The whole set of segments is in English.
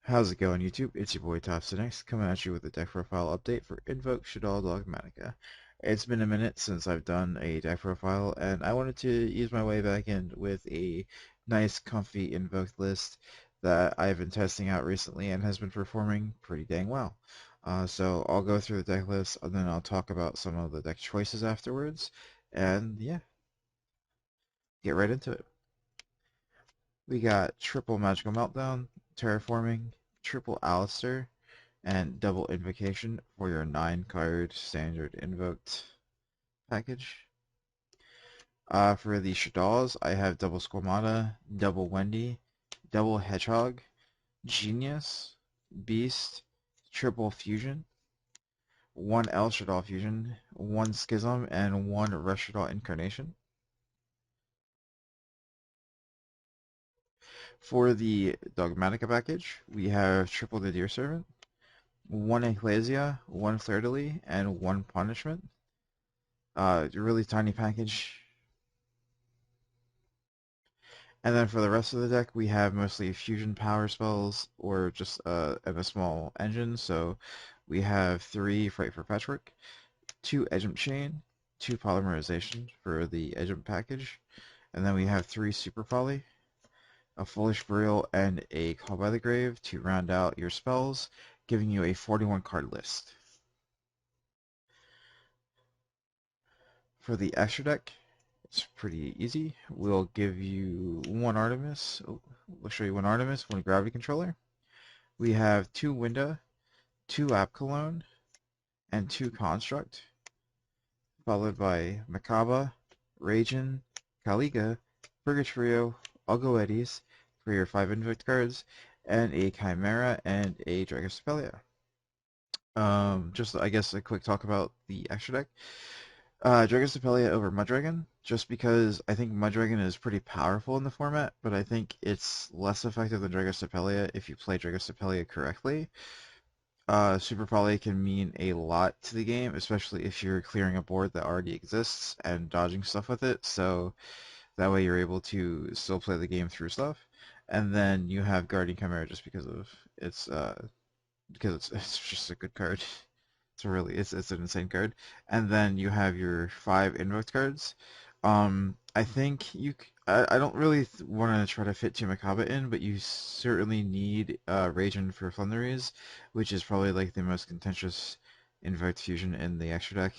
How's it going, YouTube? It's your boy Next coming at you with a deck profile update for Invoked Shaddoll Dogmatika. It's been a minute since I've done a deck profile, and I wanted to ease my way back in with a nice, comfy Invoked list that I've been testing out recently and has been performing pretty dang well. So I'll go through the deck list, and then I'll talk about some of the deck choices afterwards, and yeah, get right into it. We got triple Magical Meltdown, Terraforming, triple Alistair, and double Invocation for your 9-card standard invoked package. For the Shaddolls, I have double Squamata, double Wendy, double Hedgehog, Genius, Beast, triple Fusion, one El Shaddol Fusion, one Schism, and one Rush Shaddol Incarnation. For the Dogmatika package, we have triple the Deer Servant, one Ecclesia, one Fleur-de-Lis, and one Punishment. Really tiny package. And then for the rest of the deck, we have mostly fusion power spells or just and a small engine. So we have 3 Fright for Patchwork, 2 Edgem Chain, 2 Polymerization for the Edgem package, and then we have 3 Super Poly, a Foolish Burial, and a Call by the Grave to round out your spells, giving you a 41 card list. For the extra deck, it's pretty easy. We'll give you one Artemis. We'll show you one Artemis, one Gravity Controller. We have 2 Winda, 2 App Cologne, and 2 Construct, followed by Makaba, Ragin, Kaliga, Purgatrio, Algoedes for your 5 invoked cards, and a Chimera and a Dragostapelia. Just I guess a quick talk about the extra deck. Dragostapelia over Mudragon, just because I think Mudragon is pretty powerful in the format, but I think it's less effective than Dragostapelia if you play Dragostapelia correctly. Super Poly can mean a lot to the game, especially if you're clearing a board that already exists and dodging stuff with it, so that way you're able to still play the game through stuff. And then you have Guardian Chimera just because of its because it's just a good card. It's an insane card. And then you have your 5 invoked cards. I think I don't really want to try to fit Chimicaba in, but you certainly need Ragin for Flunderies, which is probably like the most contentious invoked fusion in the extra deck.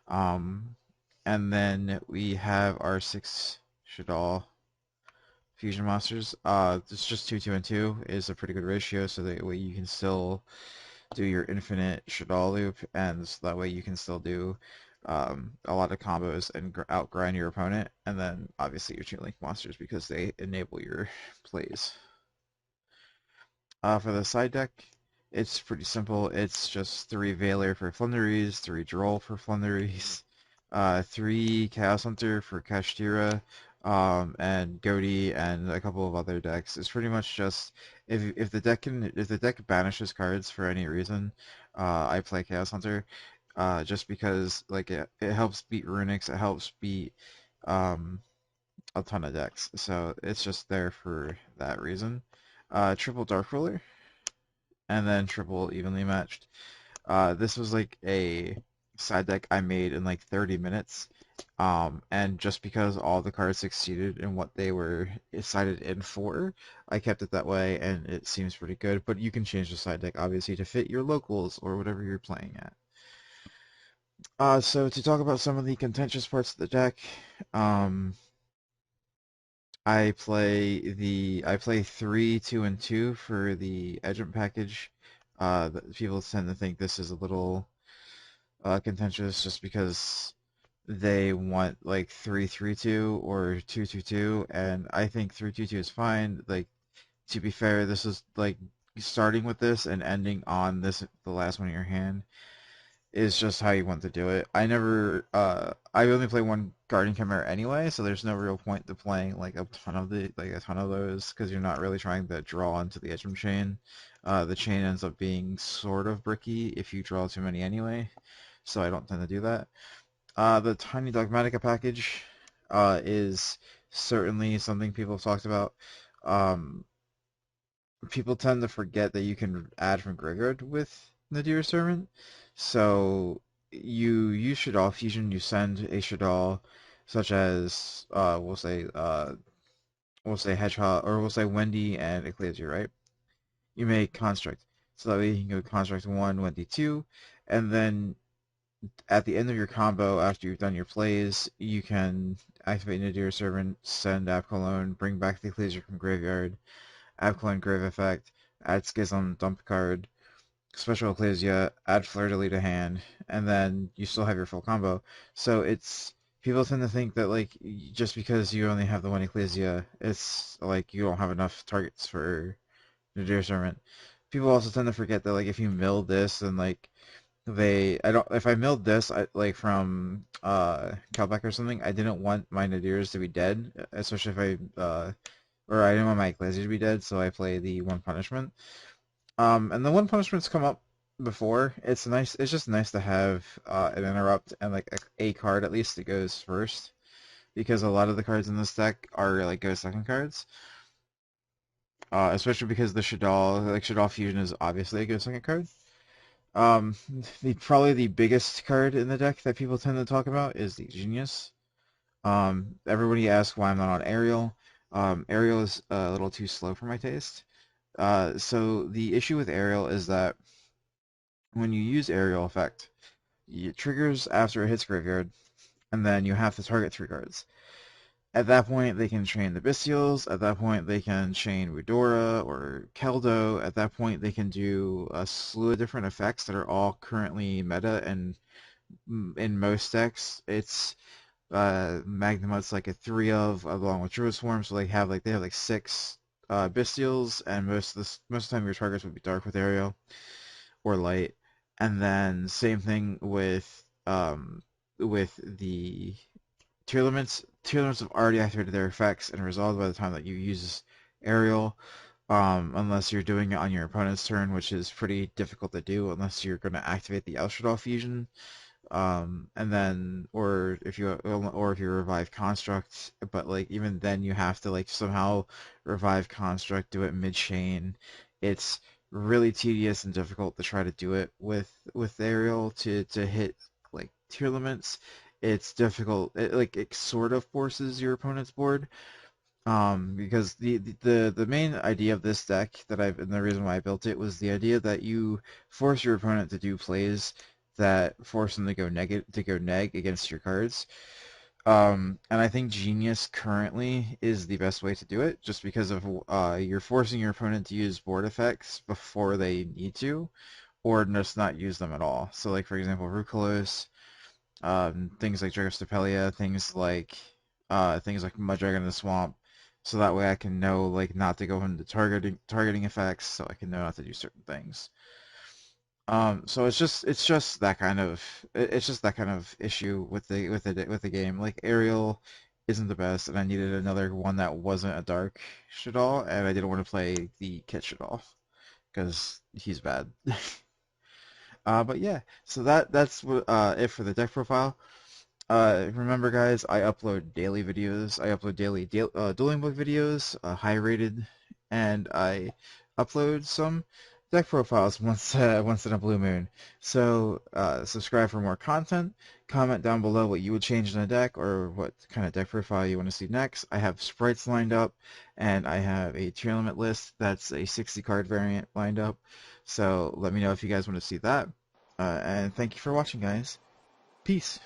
Um, and then we have our 6 Shaddoll fusion monsters. It's just 2, 2, and 2 is a pretty good ratio, so that way you can still do your infinite Shaddoll loop, and so that way you can still do a lot of combos and outgrind your opponent, and then obviously your Chain Link monsters because they enable your plays. For the side deck, it's pretty simple. It's just 3 Veiler for Flunderies, 3 Droll for Flunderies, 3 Chaos Hunter for Kashtira, and Goaty and a couple of other decks. It's pretty much just if the deck banishes cards for any reason, I play Chaos Hunter, just because like it helps beat Runics, it helps beat um, a ton of decks. So it's just there for that reason. Triple Dark Ruler, and then triple Evenly Matched. This was like a side deck I made in like 30 minutes. And just because all the cards succeeded in what they were decided in for, I kept it that way, and it seems pretty good. But you can change the side deck, obviously, to fit your locals or whatever you're playing at. So to talk about some of the contentious parts of the deck, um, I play 3, 2, and 2 for the Edgent package. People tend to think this is a little contentious just because they want like 3-3-2 or 2-2-2, and I think 3-2-2 is fine. Like, to be fair, this is like starting with this and ending on this, the last one in your hand, is just how you want to do it. I only play one Guardian Chimera anyway, so there's no real point to playing like a ton of those because you're not really trying to draw into the Edgem chain. The chain ends up being sort of bricky if you draw too many anyway, so I don't tend to do that. The Tiny Dogmatika package is certainly something people have talked about. Um, people tend to forget that you can add from graveyard with Nadir Servant. So you use Shaddoll Fusion, you send a Shaddoll such as we'll say Hedgehog, or we'll say Wendy and Ecclesia, right? You make Construct. So that way you can go Construct 1, Wendy 2, and then at the end of your combo, after you've done your plays, you can activate Nadir Servant, send Apcolone, bring back the Ecclesia from graveyard, Apcolone Grave Effect, add Schism, dump card, Special Ecclesia, add Fleur de Lis to hand, and then you still have your full combo. So it's people tend to think that like just because you only have the one Ecclesia, it's like you don't have enough targets for Nadir Servant. People also tend to forget that like if you mill this, then like I don't if I milled this like from Calbeck or something, I didn't want my Nadirs to be dead, especially if or I didn't want my Ecclesia to be dead, so I play the one punishment. And the one punishments come up before. It's just nice to have an interrupt and like a card at least that goes first, because a lot of the cards in this deck are like go second cards. Especially because the Shaddoll Fusion is obviously a go second card. Um, probably the biggest card in the deck that people tend to talk about is the Genius. Everybody asks why I'm not on Aerial. Aerial is a little too slow for my taste. So the issue with Aerial is that when you use Aerial Effect, it triggers after it hits graveyard, and then you have to target 3 cards. At that point, they can chain the Bestials. At that point, they can chain Rudora or Keldo. At that point, they can do a slew of different effects that are all currently meta, and in most decks, it's Magnumut's like a 3 of along with Druid Swarm, so they have like 6 Bestials, and most of the time your targets would be Dark with Aerial or Light, and then same thing with the tier limits. Tier limits have already activated their effects and resolved by the time that you use Aerial, unless you're doing it on your opponent's turn, which is pretty difficult to do unless you're going to activate the Elshadal Fusion, and then or if you revive Construct, but like even then you have to like somehow revive Construct, do it mid-chain. It's really tedious and difficult to try to do it with Aerial to hit like tier limits. It's difficult. It sort of forces your opponent's board. Because the main idea of this deck and the reason why I built it was the idea that you force your opponent to do plays that force them to go neg against your cards. And I think Genius currently is the best way to do it, just because of you're forcing your opponent to use board effects before they need to, or just not use them at all. So like for example, Rukalos, things like Dragostapelia, things like Muddragon in the Swamp, so that way I can know like not to go into targeting effects, so I can know not to do certain things. So it's just that kind of issue with the game. Like Ariel isn't the best, and I needed another one that wasn't a dark Shaddoll, and I didn't want to play the Kit Shaddoll because he's bad. But yeah, so that's it for the deck profile. Remember guys, I upload daily videos. I upload daily dueling book videos, high rated, and I upload some deck profiles once in a blue moon. So subscribe for more content. Comment down below what you would change in a deck or what kind of deck profile you want to see next. I have sprites lined up, and I have a tier limit list that's a 60 card variant lined up. So let me know if you guys want to see that. And thank you for watching, guys. Peace.